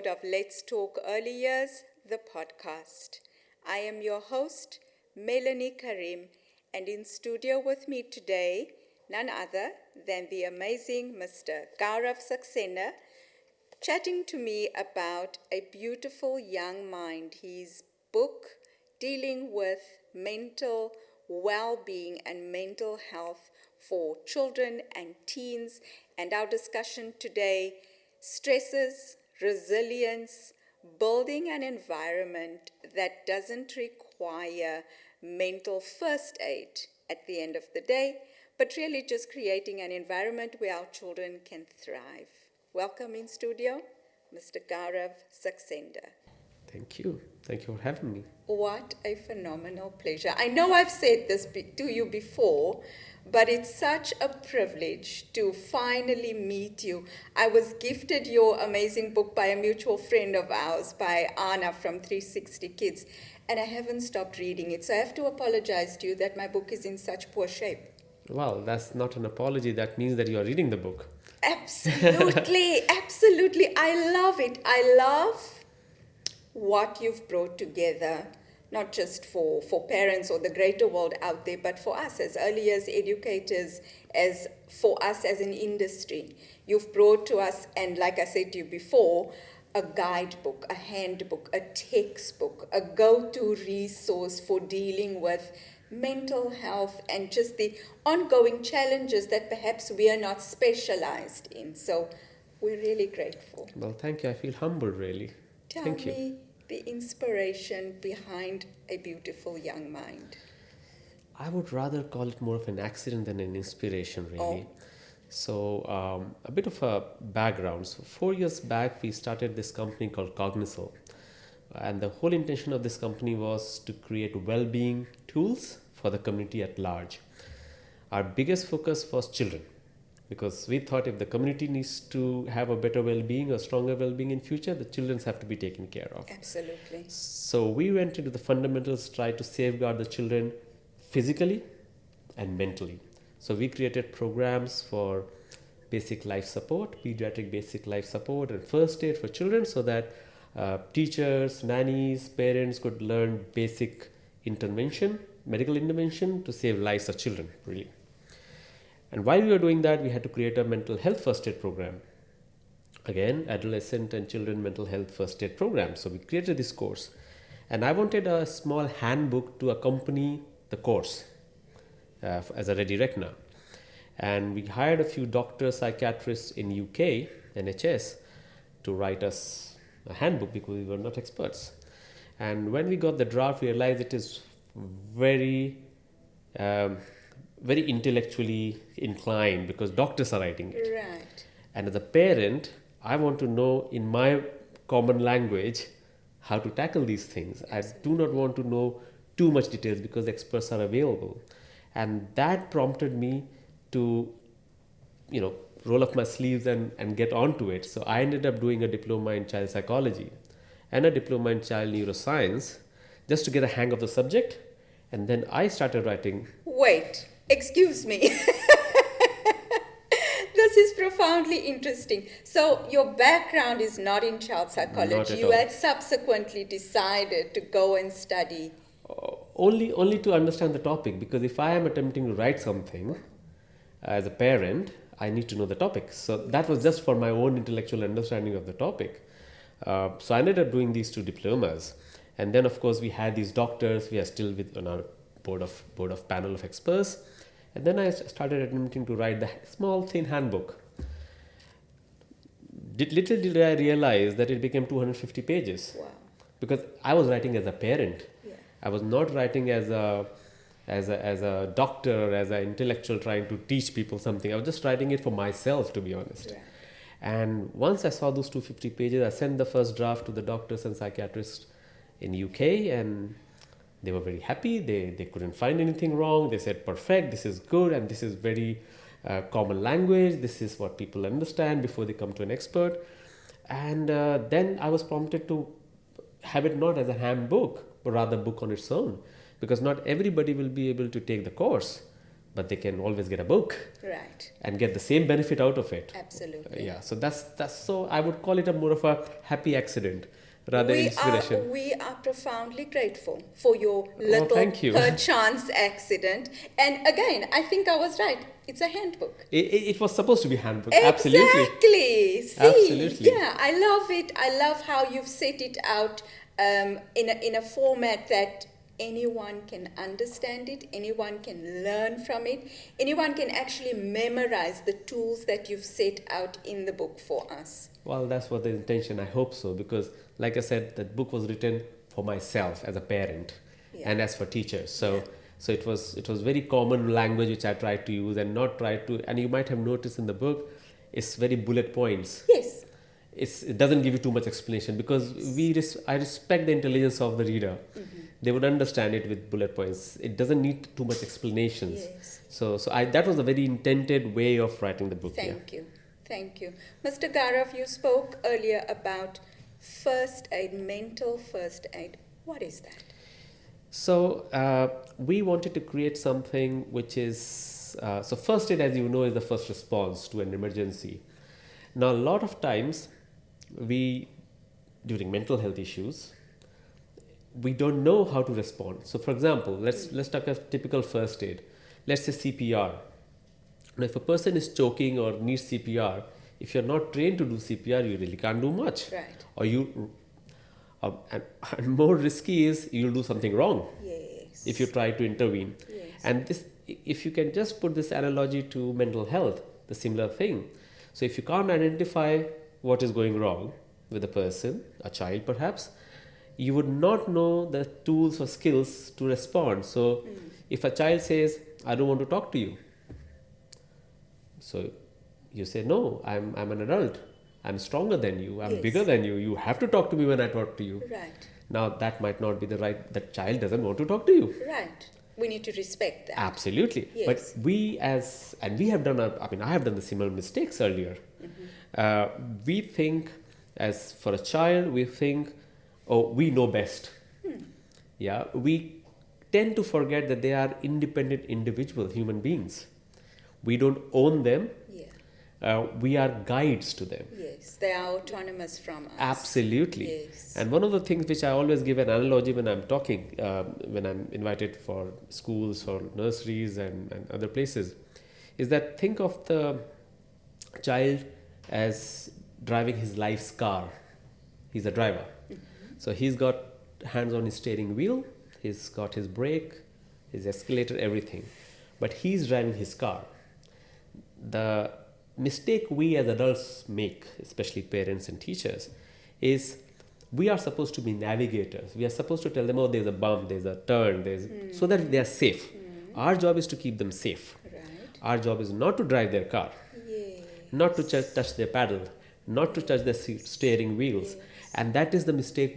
episode of Let's Talk Early Years, the podcast. I am your host, Melanie Karim, and in studio with me today, none other than the amazing Mr. Gaurav Saxena, chatting to me about a beautiful young mind, his book dealing with mental well-being and mental health for children and teens, and our discussion today stresses resilience, building an environment that doesn't require mental first aid at the end of the day, but really just creating an environment where our children can thrive. Welcome in studio, Mr. Gaurav Saxena. Thank you. Thank you for having me. What a phenomenal pleasure. I know I've said this to you before, but it's such a privilege to finally meet you. I was gifted your amazing book by a mutual friend of ours, by Anna from 360 Kids, and I haven't stopped reading it. So I have to apologize to you that my book is in such poor shape. Well, that's not an apology. That means that you are reading the book. Absolutely, absolutely. I love it. I love what you've brought together, not just for parents or the greater world out there, but for us as early years educators, as for us as an industry. You've brought to us, and like I said to you before, a guidebook, a handbook, a textbook, a go-to resource for dealing with mental health and just the ongoing challenges that perhaps we are not specialized in. So we're really grateful. Well, thank you. I feel humbled, really. Tell Thank you. me the inspiration behind a beautiful young mind. I would rather call it more of an accident than an inspiration, really. So, a bit of a background. So, 4 years back, we started this company called Cognizal. And the whole intention of this company was to create well-being tools for the community at large. Our biggest focus was children, because we thought if the community needs to have a better well-being, a stronger well-being in future, the children have to be taken care of. Absolutely. So we went into the fundamentals, tried to safeguard the children physically and mentally. So we created programs for basic life support, pediatric basic life support, and first aid for children, so that teachers, nannies, parents could learn basic intervention, medical intervention to save lives of children, really. And while we were doing that, we had to create a mental health first aid program. Again, adolescent and children mental health first aid program. So we created this course. And I wanted a small handbook to accompany the course as a ready reckoner. And we hired a few doctors, psychiatrists in UK, NHS, to write us a handbook because we were not experts. And when we got the draft, we realized it is very intellectually inclined because doctors are writing it. Right. And as a parent, I want to know in my common language how to tackle these things. I do not want to know too much details because experts are available. And that prompted me to, roll up my sleeves and get onto it. So I ended up doing a diploma in child psychology and a diploma in child neuroscience just to get a hang of the subject. And then I started writing. Wait, excuse me. This is profoundly interesting. So your background is not in child psychology. Not at You all. had subsequently decided to go and study. Only to understand the topic, because if I am attempting to write something as a parent, I need to know the topic. So that was just for my own intellectual understanding of the topic. So I ended up doing these two diplomas. And then, of course, we had these doctors. We are still on our board of panel of experts. And then I started attempting to write the small, thin handbook. Little did I realize that it became 250 pages. Wow. Because I was writing as a parent. Yeah. I was not writing as a doctor or as an intellectual trying to teach people something. I was just writing it for myself, to be honest. Right. And once I saw those 250 pages, I sent the first draft to the doctors and psychiatrists in UK, and they were very happy. They couldn't find anything wrong. They said, perfect, this is good, and this is very common language. This is what people understand before they come to an expert. And then I was prompted to have it not as a handbook, but rather a book on its own, because not everybody will be able to take the course. but they can always get a book Right. and get the same benefit out of it. Absolutely. Yeah, so that's so I would call it a more of a happy accident rather than inspiration. We are profoundly grateful for your little thank you. perchance accident. And again, I think I was right. It's a handbook. It was supposed to be handbook. Absolutely. Exactly. See, Absolutely. yeah, I love it. I love how you've set it out in a format that anyone can understand it, anyone can learn from it, anyone can actually memorize the tools that you've set out in the book for us. Well, that's what the intention. I hope so, because like I said, that book was written for myself as a parent and as for teachers. So it was very common language which I tried to use and not try to. And you might have noticed in the book, it's very bullet points. Yes. It doesn't give you too much explanation, because I respect the intelligence of the reader. They would understand it with bullet points. It doesn't need too much explanations. Yes. So that was a very intended way of writing the book. Thank you. Thank you. Mr. Gaurav, you spoke earlier about first aid, mental first aid. What is that? So we wanted to create something which is, so first aid, as you know, is the first response to an emergency. Now, a lot of times during mental health issues, we don't know how to respond. So for example, let's talk a typical first aid. Let's say CPR. Now, if a person is choking or needs CPR, if you're not trained to do CPR, you really can't do much. Right. Or and more risky is you'll do something wrong. Yes. If you try to intervene. Yes. And this, if you can just put this analogy to mental health, the similar thing. So if you can't identify what is going wrong with a person, a child perhaps, you would not know the tools or skills to respond. So if a child says, I don't want to talk to you, so you say, no, I'm an adult. I'm stronger than you. I'm bigger than you. You have to talk to me when I talk to you. Right. Now that might not be that child doesn't want to talk to you. Right. We need to respect that. Absolutely. Yes. But we have done, I have done the similar mistakes earlier. We think, as for a child, we think, oh, we know best. Yeah. We tend to forget that they are independent individual human beings. We don't own them. Yeah. We are guides to them. Yes. They are autonomous from us. Absolutely. Yes. And one of the things which I always give an analogy when I'm talking, when I'm invited for schools or nurseries and other places, is that think of the child as driving his life's car. He's a driver. So he's got hands on his steering wheel, he's got his brake, his escalator, everything. But he's driving his car. The mistake we as adults make, especially parents and teachers, is we are supposed to be navigators. We are supposed to tell them, oh, there's a bump, there's a turn, so that they are safe. Our job is to keep them safe. Right. Our job is not to drive their car, Yes. not to touch their paddle, not to touch their steering wheels. And that is the mistake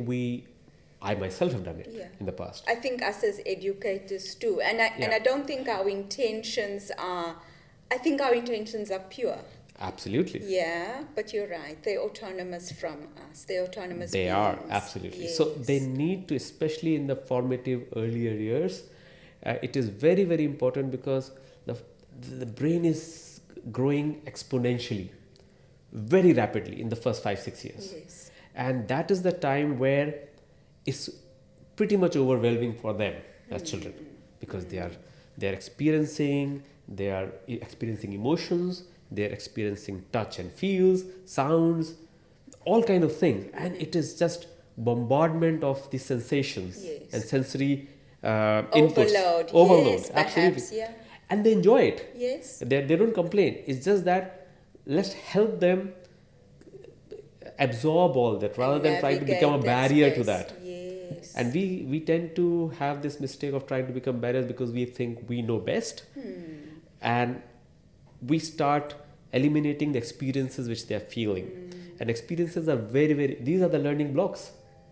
I myself have done it in the past. I think us as educators too. And I don't think our intentions are, I think our intentions are pure. Absolutely. Yeah, but you're right. They're autonomous from us. They're autonomous They beings. are, absolutely. Yes. So they need to, especially in the formative earlier years, it is very, very important, because the brain is growing exponentially, very rapidly in the first 5-6 years. Yes. And that is the time where it's pretty much overwhelming for them as children, because they are experiencing emotions, they are experiencing touch and feels, sounds, all kind of things, and it is just bombardment of the sensations and sensory inputs. Overload. Yes, Absolutely. perhaps, yeah. And they enjoy it. Yes. They don't complain. It's just that let's help them absorb all that rather than trying to become a barrier to that. Yes. And we tend to have this mistake of trying to become barriers because we think we know best. And we start eliminating the experiences which they are feeling. And experiences are very, very, these are the learning blocks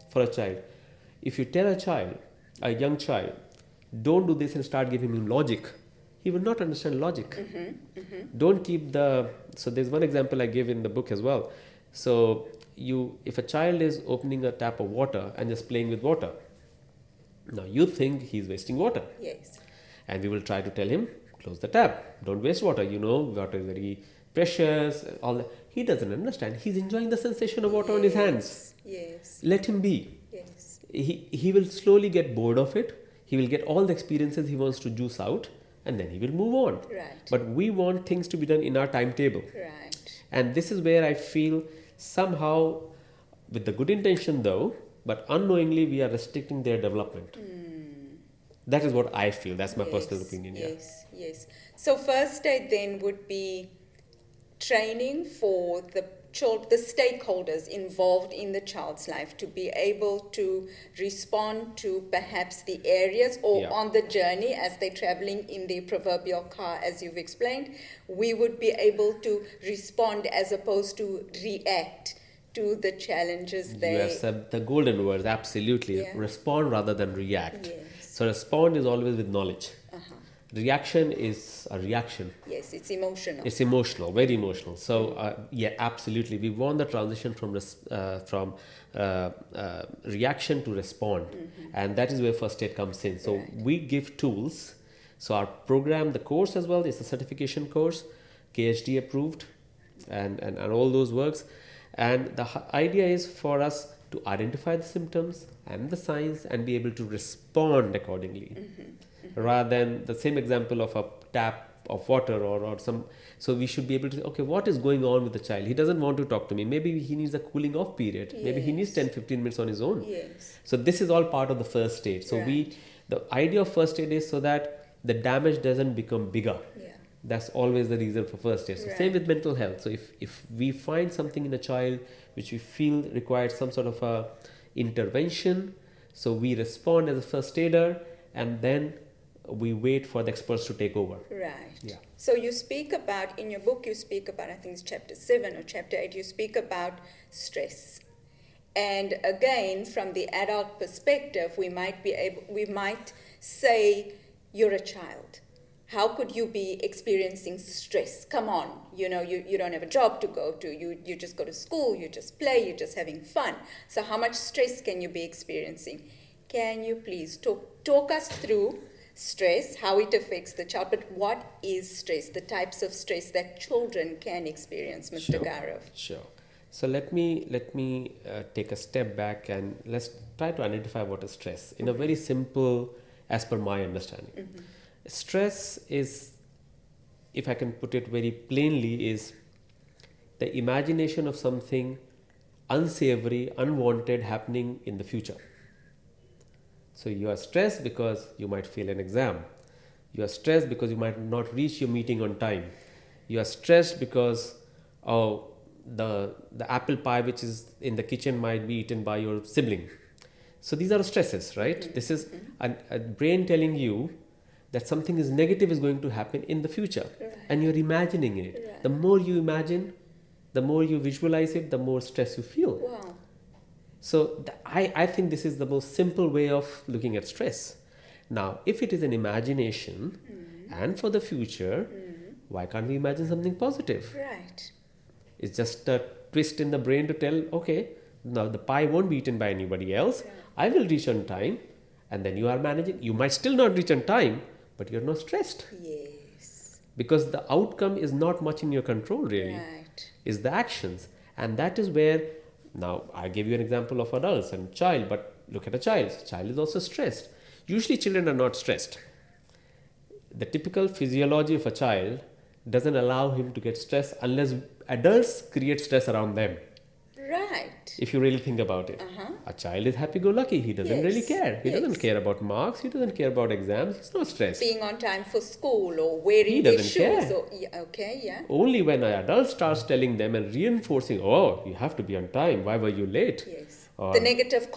for a child. If you tell a young child, don't do this and start giving him logic, he will not understand logic. Don't keep so there's one example I give in the book as well. So if a child is opening a tap of water and just playing with water, now you think he's wasting water. Yes. And we will try to tell him, close the tap. Don't waste water. You know, water is very precious. All that. He doesn't understand. He's enjoying the sensation of water on his hands. Yes. Let him be. Yes. He will slowly get bored of it. He will get all the experiences he wants to juice out, and then he will move on. Right. But we want things to be done in our timetable. Right. And this is where I feel somehow, with the good intention though, but unknowingly we are restricting their development. That is what I feel. That's my personal opinion. Yeah. Yes, yes. So first aid then would be training for the stakeholders involved in the child's life to be able to respond to perhaps the areas or on the journey as they're traveling in the proverbial car, as you've explained. We would be able to respond as opposed to react to the challenges You have said the golden words, absolutely. Respond rather than react. Yes. So respond is always with knowledge. Reaction is a reaction. Yes, it's emotional. It's emotional, very emotional. So absolutely. We want the transition from reaction to respond. And that is where first aid comes in. So we give tools. So our program, the course as well, is a certification course, KHD approved, and all those works. And the idea is for us to identify the symptoms and the signs and be able to respond accordingly. Rather than the same example of a tap of water or some. So we should be able to say, okay, what is going on with the child? He doesn't want to talk to me. Maybe he needs a cooling off period. Maybe he needs 10-15 minutes on his own. Yes. So this is all part of the first aid. So the idea of first aid is so that the damage doesn't become bigger. That's always the reason for first aid. So same with mental health. So if we find something in a child which we feel requires some sort of a intervention, so we respond as a first aider, and then we wait for the experts to take over. Right. Yeah. So you speak about, in your book, you speak about, I think it's chapter 7 or chapter 8, you speak about stress. And again, from the adult perspective, we might say, you're a child. How could you be experiencing stress? Come on, you don't have a job to go to. You just go to school, you just play, you're just having fun. So how much stress can you be experiencing? Can you please talk us through stress, how it affects the child, but what is stress, the types of stress that children can experience, Mr. Gaurav? Sure. So let me take a step back and let's try to identify what is stress in a very simple, as per my understanding. Stress is, if I can put it very plainly, is the imagination of something unsavory, unwanted happening in the future. So you are stressed because you might fail an exam. You are stressed because you might not reach your meeting on time. You are stressed because the apple pie which is in the kitchen might be eaten by your sibling. So these are stresses, right? This is a brain telling you that something is negative is going to happen in the future, and you're imagining it. The more you imagine, the more you visualize it, the more stress you feel. Wow. So I think this is the most simple way of looking at stress. Now, if it is an imagination and for the future, why can't we imagine something positive? Right. It's just a twist in the brain to tell, okay, now the pie won't be eaten by anybody else. I will reach on time. And then you are managing. You might still not reach on time, but you're not stressed. Yes. Because the outcome is not much in your control, really. Right. It's the actions. And that is where, now I gave you an example of adults and child, but look at a child. Child is also stressed. Usually children are not stressed. The typical physiology of a child doesn't allow him to get stressed unless adults create stress around them. Right. If you really think about it. A child is happy-go-lucky. He doesn't really care. He doesn't care about marks. He doesn't care about exams. He's not stressed. Being on time for school or wearing He their doesn't shoes. care. Only when an adult starts telling them and reinforcing, oh, you have to be on time. Why were you late? Yes. Or The negative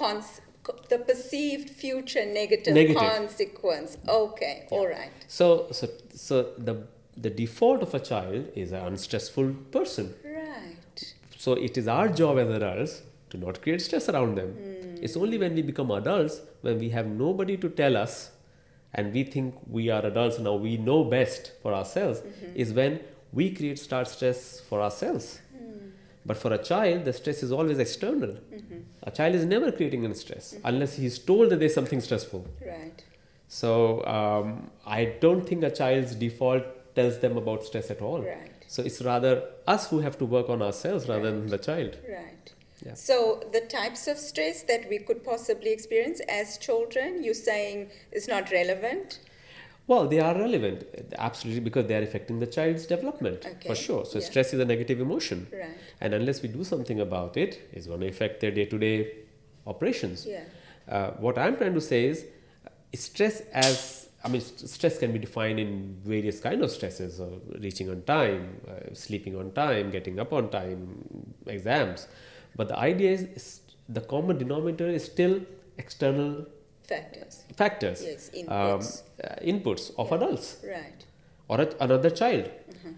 the perceived future negative consequence. Okay. All right. So the default of a child is an unstressful person. Right. So it is our job as adults to not create stress around them. It's only when we become adults, when we have nobody to tell us and we think we are adults now, we know best for ourselves, is when we start stress for ourselves. But for a child, the stress is always external. A child is never creating any stress unless he's told that there's something stressful. Right. So I don't think a child's default tells them about stress at all. Right. So it's rather us who have to work on ourselves rather than Right. the child. Right. Yeah. So the types of stress that we could possibly experience as children, you're saying is not relevant? Well, they are relevant, absolutely, because they are affecting the child's development, Okay. for sure. So Yeah. stress is a negative emotion. Right. And unless we do something about it, it's going to affect their day-to-day operations. Yeah. What I'm trying to say is stress stress can be defined in various kind of stresses, reaching on time, sleeping on time, getting up on time, exams. But the idea is the common denominator is still external factors, Yes, inputs of adults Right. or another child.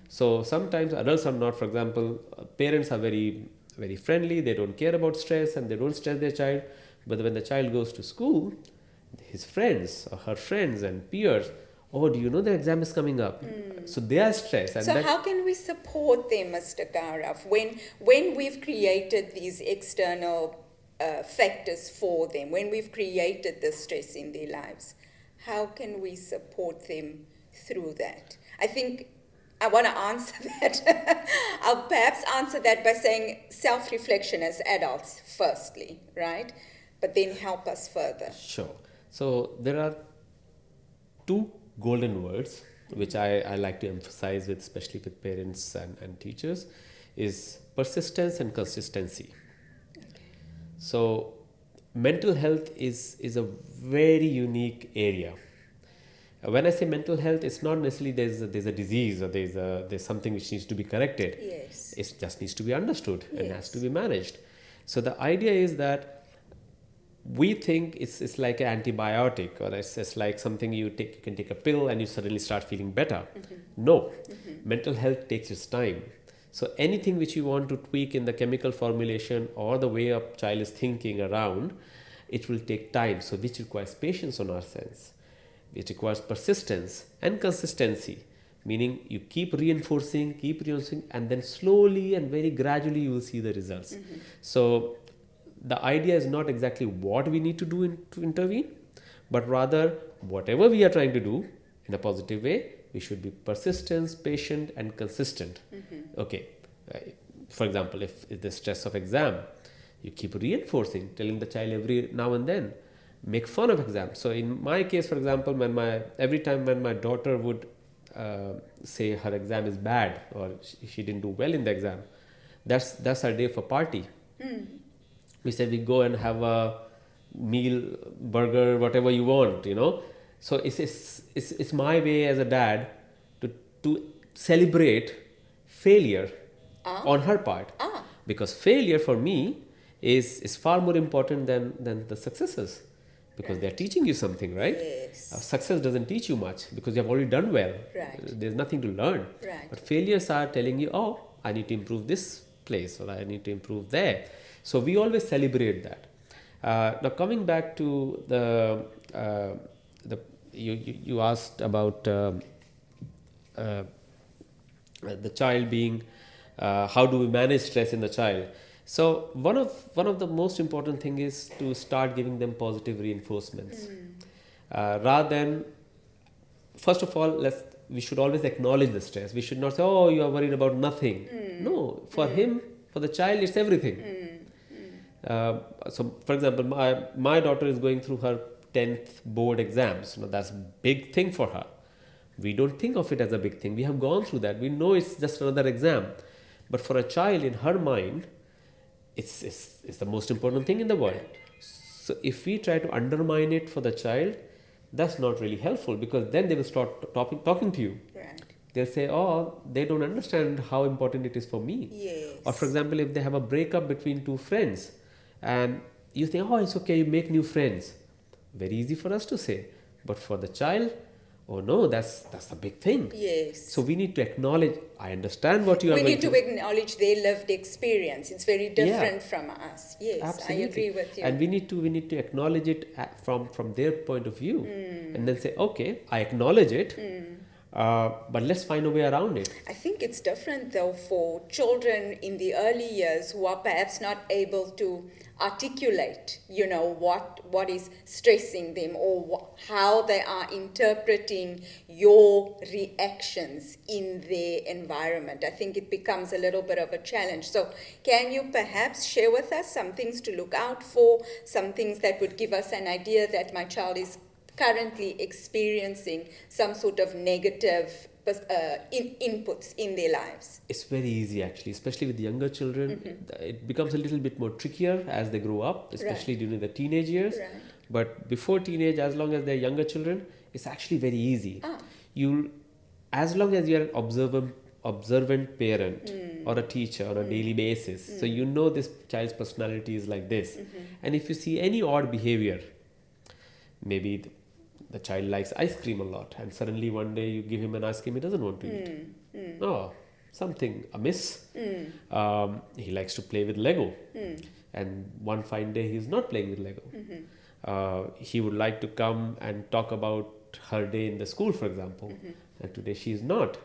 So sometimes adults are not, for example, parents are very friendly, they don't care about stress and they don't stress their child. But when the child goes to school, his friends or her friends and peers, oh, do you know the exam is coming up? So they are stressed. And So how can we support them, Mr. Gaurav, when we've created these external factors for them, when we've created the stress in their lives? How can we support them through that? I think I want to answer that. I'll perhaps answer that by saying self-reflection as adults, firstly, right? But then help us further. Sure. So there are two golden words which I like to emphasize with, especially with parents and teachers, is persistence and consistency. So mental health is a very unique area. When I say mental health, it's not necessarily there's a disease or there's something which needs to be corrected. Yes. It just needs to be understood and Yes. has to be managed. So the idea is that we think it's like an antibiotic, or it's like something you can take a pill and you suddenly start feeling better. No, mental health takes its time. So anything which you want to tweak in the chemical formulation or the way a child is thinking around, it will take time. So which requires patience on our sense. It requires persistence and consistency, meaning you keep reinforcing, and then slowly and very gradually you will see the results. So the idea is not exactly what we need to do to intervene, but rather whatever we are trying to do in a positive way, we should be persistent, patient, and consistent. Okay. For example, if the stress of exam, you keep reinforcing, telling the child every now and then, make fun of exam. So in my case, for example, every time when my daughter would say her exam is bad or she didn't do well in the exam, that's our day for party. We say we go and have a meal, burger, whatever you want, So it's my way as a dad to celebrate failure on her part, because failure for me is far more important than the successes, because they're teaching you something, right? Yes. Success doesn't teach you much because you have already done well. Right. There's nothing to learn. Right. But failures are telling you, oh, I need to improve this place or I need to improve there. So we always celebrate that. Now coming back to you asked about the child being, how do we manage stress in the child? So one of the most important thing is to start giving them positive reinforcements, rather than, first of all, we should always acknowledge the stress. We should not say, oh, you are worried about nothing. No, for him, for the child, it's everything. So for example, my daughter is going through her 10th board exams. That's a big thing for her. We don't think of it as a big thing. We have gone through that. We know it's just another exam. But for a child, in her mind, it's the most important thing in the world. So if we try to undermine it for the child, that's not really helpful, because then they will start talking to you. Right. They'll say, oh, they don't understand how important it is for me. Yes. Or for example, if they have a breakup between two friends and you think, oh, it's okay, you make new friends. Very easy for us to say. But for the child, oh no, that's a big thing. Yes. So we need to acknowledge, I understand what you are We going need to acknowledge their lived experience. It's very different from us. Yes, Absolutely. I agree with you. And we need to acknowledge it from their point of view, and then say, okay, I acknowledge it. But let's find a way around it. I think it's different though for children in the early years who are perhaps not able to articulate, what is stressing them or how they are interpreting your reactions in their environment. I think it becomes a little bit of a challenge. So can you perhaps share with us some things to look out for, some things that would give us an idea that my child is currently experiencing some sort of negative inputs in their lives? It's very easy actually, especially with younger children. It becomes a little bit more trickier as they grow up, especially during the teenage years. Right. But before teenage, as long as they're younger children, it's actually very easy. As long as you're an observant parent or a teacher on a daily basis, so you know this child's personality is like this. And if you see any odd behavior, maybe the child likes ice cream a lot, and suddenly one day you give him an ice cream he doesn't want to eat. Oh, something amiss. He likes to play with Lego, and one fine day he's not playing with Lego. He would like to come and talk about her day in the school, for example, and today she's not.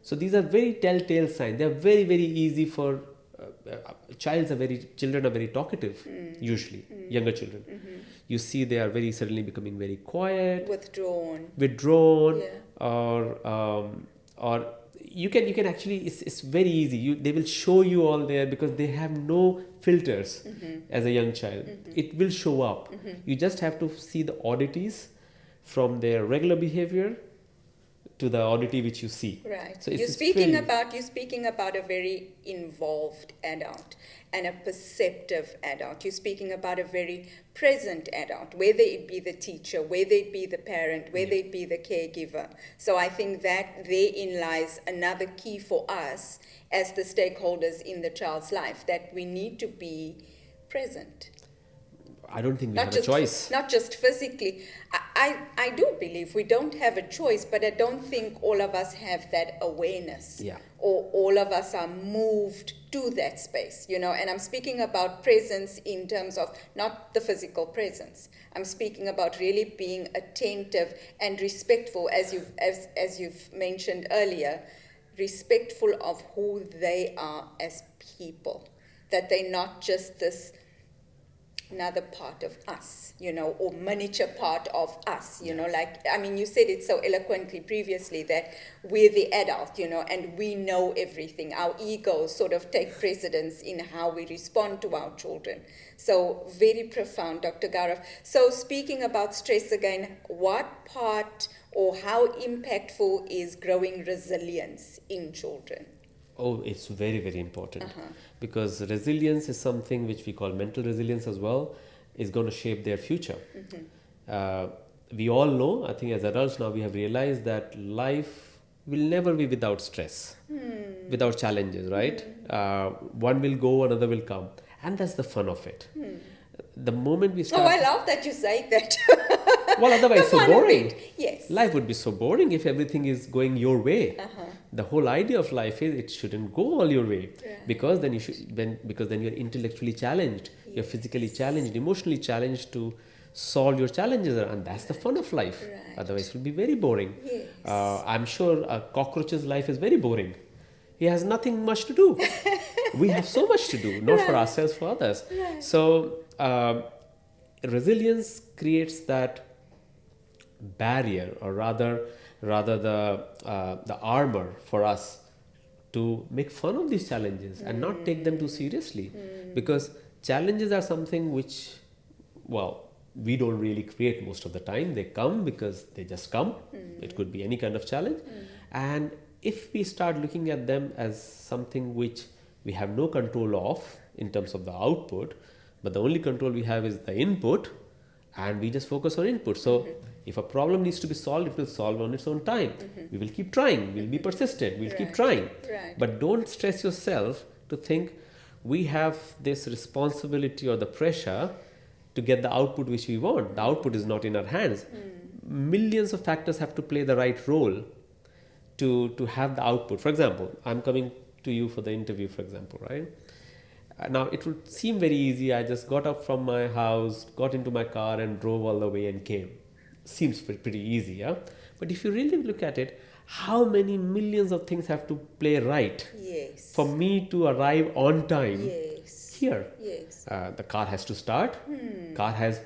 So these are very telltale signs. They are very, very easy for children are very talkative, usually younger children. You see they are very suddenly becoming very quiet, withdrawn, or you can actually, it's very easy. They will show you all there because they have no filters as a young child. It will show up. You just have to see the oddities from their regular behavior to the oddity which you see. Right. So you're speaking about a very involved adult and a perceptive adult. You're speaking about a very present adult, whether it be the teacher, whether it be the parent, whether it be the caregiver. So I think that therein lies another key for us as the stakeholders in the child's life, that we need to be present. I don't think we have a choice. Not just physically. I do believe we don't have a choice, but I don't think all of us have that awareness. Yeah. Or all of us are moved to that space, and I'm speaking about presence in terms of not the physical presence. I'm speaking about really being attentive and respectful, as you've mentioned earlier, respectful of who they are as people, that they're not just this another part of us, or miniature part of us, you said it so eloquently previously that we're the adult, and we know everything. Our egos sort of take precedence in how we respond to our children. So very profound, Dr. Gaurav. So speaking about stress again, what part or how impactful is growing resilience in children? Oh, it's very, very important because resilience is something which we call mental resilience as well, is going to shape their future. We all know, I think as adults now, we have realized that life will never be without stress, without challenges, right? One will go, another will come. And that's the fun of it. The moment we start... Oh, I love that you say that. Well, otherwise so boring. Yes. Life would be so boring if everything is going your way. The whole idea of life is it shouldn't go all your way, because then you're intellectually challenged, you're physically challenged, emotionally challenged to solve your challenges, and that's the fun of life. Right. Otherwise it will be very boring. Yes. I'm sure a cockroach's life is very boring. He has nothing much to do. We have so much to do, not for ourselves, for others. Right. So resilience creates that barrier, or rather the armor for us to make fun of these challenges and not take them too seriously, because challenges are something which, well, we don't really create most of the time. They come because they just come. It could be any kind of challenge, and if we start looking at them as something which we have no control of in terms of the output, but the only control we have is the input, and we just focus on input. So if a problem needs to be solved, it will solve on its own time. We will keep trying, we'll be persistent, we'll keep trying. Right. But don't stress yourself to think we have this responsibility or the pressure to get the output which we want. The output is not in our hands. Millions of factors have to play the right role to have the output. For example, I'm coming to you for the interview, for example, right? Now, it would seem very easy. I just got up from my house, got into my car and drove all the way and came. seems pretty easy, yeah? But if you really look at it, how many millions of things have to play right Yes. for me to arrive on time Yes. here? Yes. The car has to start. Car has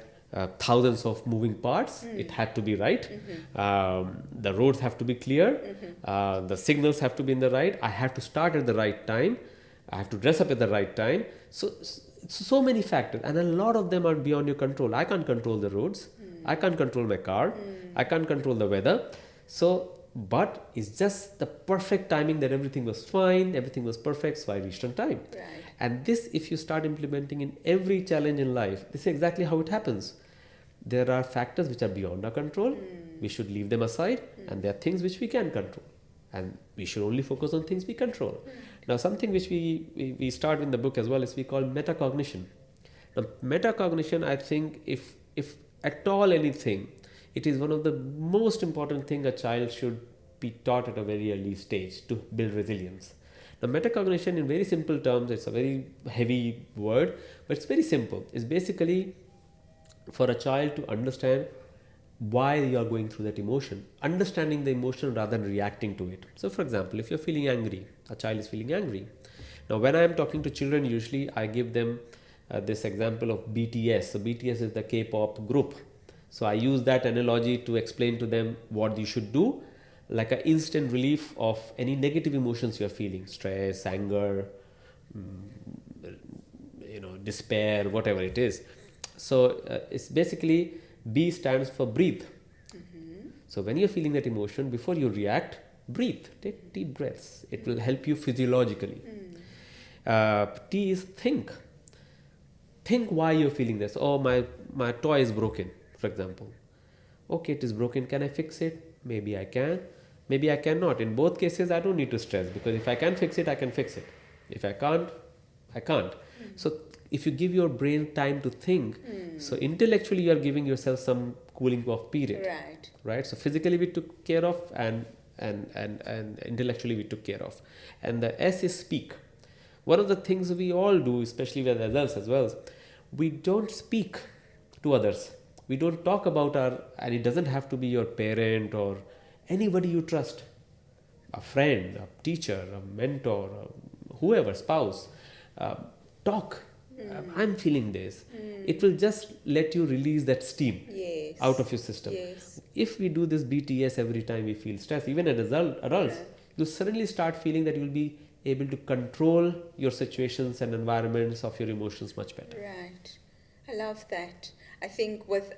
thousands of moving parts. It had to be right. The roads have to be clear. The signals have to be in the right. I have to start at the right time. I have to dress up at the right time. So many factors, and a lot of them are beyond your control. I can't control the roads. I can't control my car. I can't control the weather. But it's just the perfect timing that everything was fine, everything was perfect, so I reached on time. Right. And this, if you start implementing in every challenge in life, this is exactly how it happens. There are factors which are beyond our control. We should leave them aside, and there are things which we can control. And we should only focus on things we control. Now, something which we start in the book as well is we call metacognition. Now, metacognition, I think, if at all anything, it is one of the most important thing a child should be taught at a very early stage to build resilience. Now, metacognition, in very simple terms, it's a very heavy word, but it's very simple. It's basically for a child to understand why you are going through that emotion, understanding the emotion rather than reacting to it. So, for example, if you're feeling angry, a child is feeling angry. Now, when I am talking to children, usually I give them this example of BTS. So, BTS is the K-pop group. So, I use that analogy to explain to them what you should do, like an instant relief of any negative emotions you're feeling, stress, anger, despair, whatever it is. So, it's basically B stands for breathe. So, when you're feeling that emotion, before you react, breathe, take deep breaths. It will help you physiologically. T is think. Think why you're feeling this. Oh, my toy is broken, for example. Okay, it is broken. Can I fix it? Maybe I can. Maybe I cannot. In both cases, I don't need to stress, because if I can fix it, I can fix it. If I can't, I can't. So, if you give your brain time to think, so intellectually you are giving yourself some cooling off period. Right. So, physically we took care of, and intellectually we took care of. And the S is speak. One of the things we all do, especially with adults as well, we don't speak to others. We don't talk about and it doesn't have to be your parent or anybody you trust, a friend, a teacher, a mentor, whoever, spouse. Talk. I'm feeling this. It will just let you release that steam out of your system. If we do this BTS every time we feel stress, even as adults, you suddenly start feeling that you'll be able to control your situations and environments of your emotions much better. Right. I love that. I think with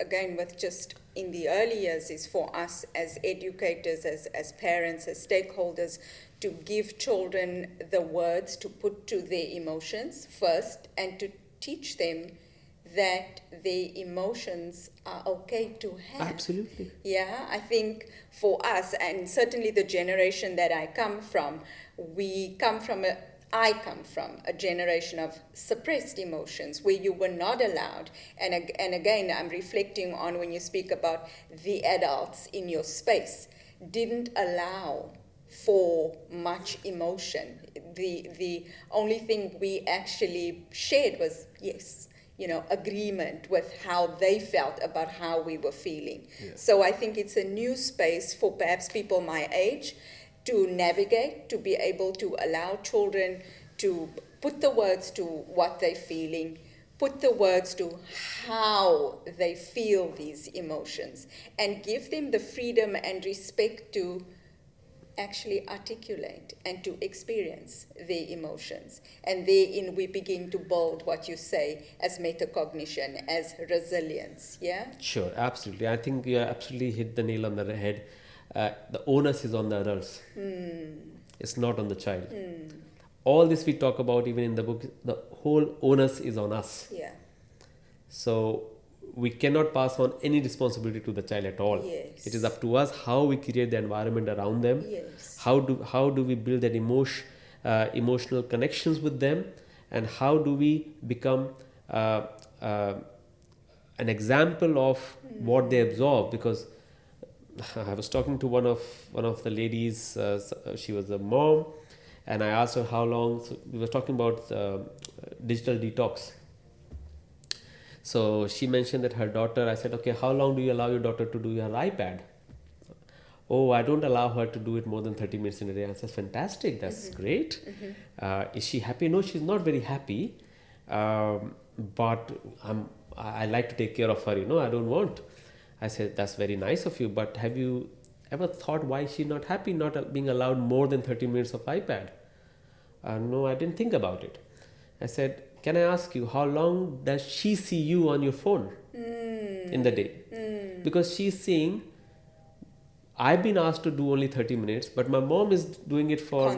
just in the early years is for us as educators, as parents, as stakeholders, to give children the words to put to their emotions first, and to teach them that their emotions are okay to have. Absolutely. Yeah, I think for us, and certainly the generation that I come from a generation of suppressed emotions where you were not allowed. And again, I'm reflecting on when you speak about the adults in your space didn't allow for much emotion. The only thing we actually shared was, agreement with how they felt about how we were feeling. Yeah. So I think it's a new space for perhaps people my age to navigate, to be able to allow children to put the words to what they're feeling, put the words to how they feel these emotions, and give them the freedom and respect to actually articulate and to experience their emotions. And therein we begin to build what you say as metacognition, as resilience, yeah? Sure, absolutely. I think you absolutely hit the nail on the head. The onus is on the adults. It's not on the child. All this we talk about even in the book, the whole onus is on us. Yeah. So we cannot pass on any responsibility to the child at all. Yes. It is up to us how we create the environment around them. Yes. How do we build that emotional connections with them, and how do we become an example of what they absorb? Because I was talking to one of the ladies. She was a mom, and I asked her how long. So we were talking about digital detox. So she mentioned that her daughter, I said, okay, how long do you allow your daughter to do your iPad? Oh, I don't allow her to do it more than 30 minutes in a day. I said, fantastic, that's great. Is she happy? No, she's not very happy. But I like to take care of her, I don't want. I said, that's very nice of you, but have you ever thought why she's not happy, not being allowed more than 30 minutes of iPad? No, I didn't think about it. I said, can I ask you, how long does she see you on your phone in the day? Because she's seeing, I've been asked to do only 30 minutes, but my mom is doing it for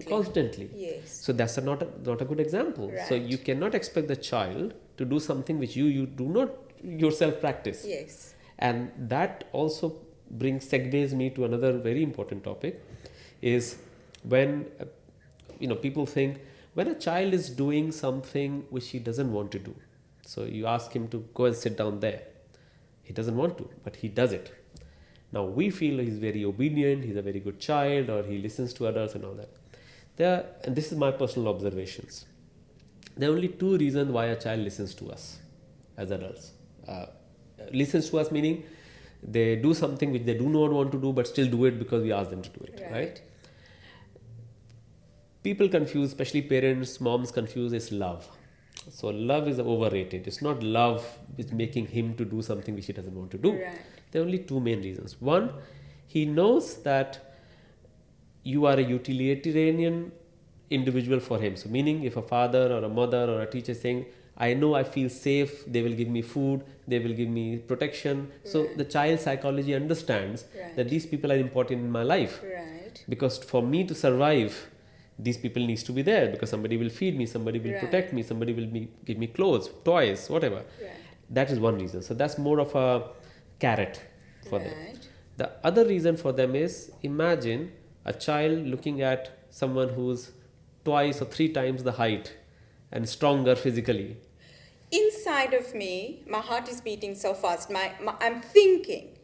constantly. Yes. So that's not a good example. So Right. you cannot expect the child to do something which you do not yourself practice. Yes. And that also segues me to another very important topic, is when people think when a child is doing something which he doesn't want to do. So you ask him to go and sit down there. He doesn't want to, but he does it. Now we feel he's very obedient, he's a very good child, or he listens to adults and all that. And this is my personal observations. There are only two reasons why a child listens to us as adults. Listens to us meaning they do something which they do not want to do, but still do it because we ask them to do it, right? People confuse, especially parents, moms confuse, is love. So love is overrated. It's not love which making him to do something which he doesn't want to do. Right. There are only two main reasons. One, he knows that you are a utilitarian individual for him. So meaning if a father or a mother or a teacher is saying, I know I feel safe, they will give me food, they will give me protection. So the child psychology understands that these people are important in my life. Right. Because for me to survive, these people needs to be there, because somebody will feed me, somebody will protect me, somebody will give me clothes, toys, whatever. Right. That is one reason. So that's more of a carrot for them. Right. The other reason for them is, imagine a child looking at someone who's twice or three times the height and stronger physically. Inside of me, my heart is beating so fast. I'm thinking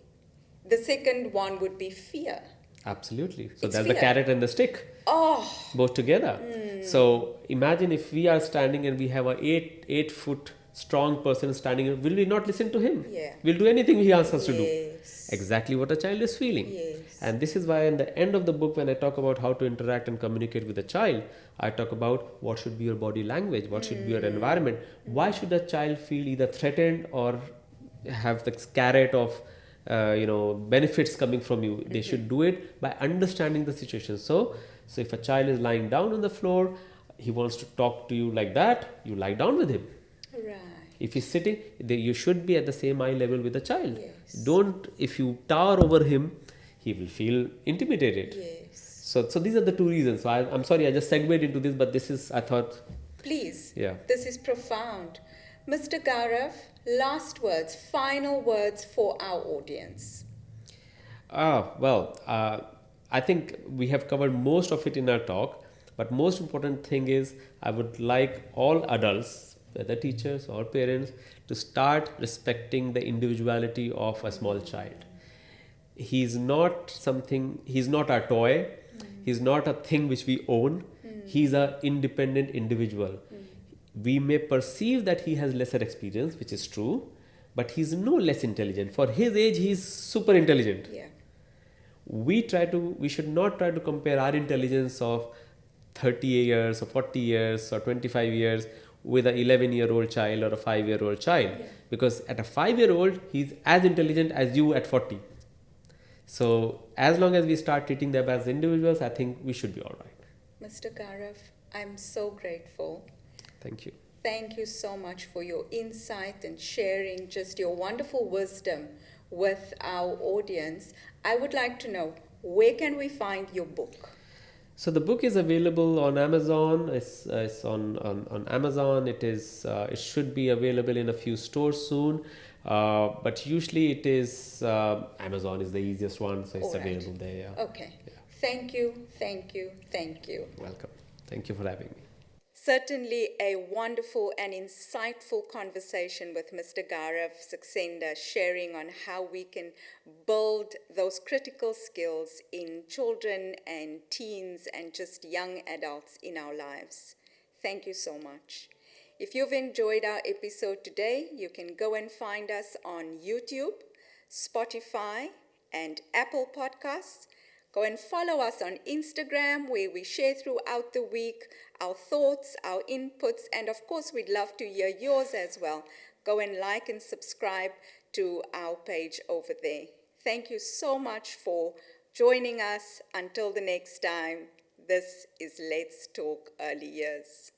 the second one would be fear. Absolutely. So It's that's fear. the carrot and the stick. Oh. Both together. So imagine if we are standing and we have a 8 foot strong person standing, will we not listen to him? Yeah. We'll do anything he asks us to do. Yes. Exactly what a child is feeling. Yes. And this is why in the end of the book, when I talk about how to interact and communicate with a child, I talk about what should be your body language, what should be your environment. Why should a child feel either threatened or have the carrot of benefits coming from you? They should do it by understanding the situation. So if a child is lying down on the floor, he wants to talk to you like that, you lie down with him. Right. If he's sitting, you should be at the same eye level with the child. Yes. Don't, if you tower over him, he will feel intimidated. Yes. So these are the two reasons. So I'm sorry, I just segued into this, but this is, I thought. Please. Yeah. This is profound. Mr. Gaurav, last words, final words for our audience. I think we have covered most of it in our talk, but most important thing is I would like all adults, whether teachers or parents, to start respecting the individuality of a small child. He's not a toy, he's not a thing which we own, he's an independent individual. We may perceive that he has lesser experience, which is true, but he's no less intelligent. For his age, he's super intelligent. Yeah. We should not try to compare our intelligence of 30 years or 40 years or 25 years with an 11-year-old child or a 5-year-old child. Yeah. Because at a 5-year-old, he's as intelligent as you at 40. So as long as we start treating them as individuals, I think we should be all right. Mr. Gaurav, I'm so grateful. Thank you. Thank you so much for your insight and sharing just your wonderful wisdom with our audience. I would like to know, where can we find your book? So the book is available on Amazon. It's on Amazon. It should be available in a few stores soon. But usually it is Amazon is the easiest one, so it's available there. Yeah. Okay. Yeah. Thank you. Welcome. Thank you for having me. Certainly a wonderful and insightful conversation with Mr. Gaurav Saxena, sharing on how we can build those critical skills in children and teens and just young adults in our lives. Thank you so much. If you've enjoyed our episode today, you can go and find us on YouTube, Spotify, and Apple Podcasts. Go and follow us on Instagram, where we share throughout the week our thoughts, our inputs, and of course, we'd love to hear yours as well. Go and like and subscribe to our page over there. Thank you so much for joining us. Until the next time, this is Let's Talk Early Years.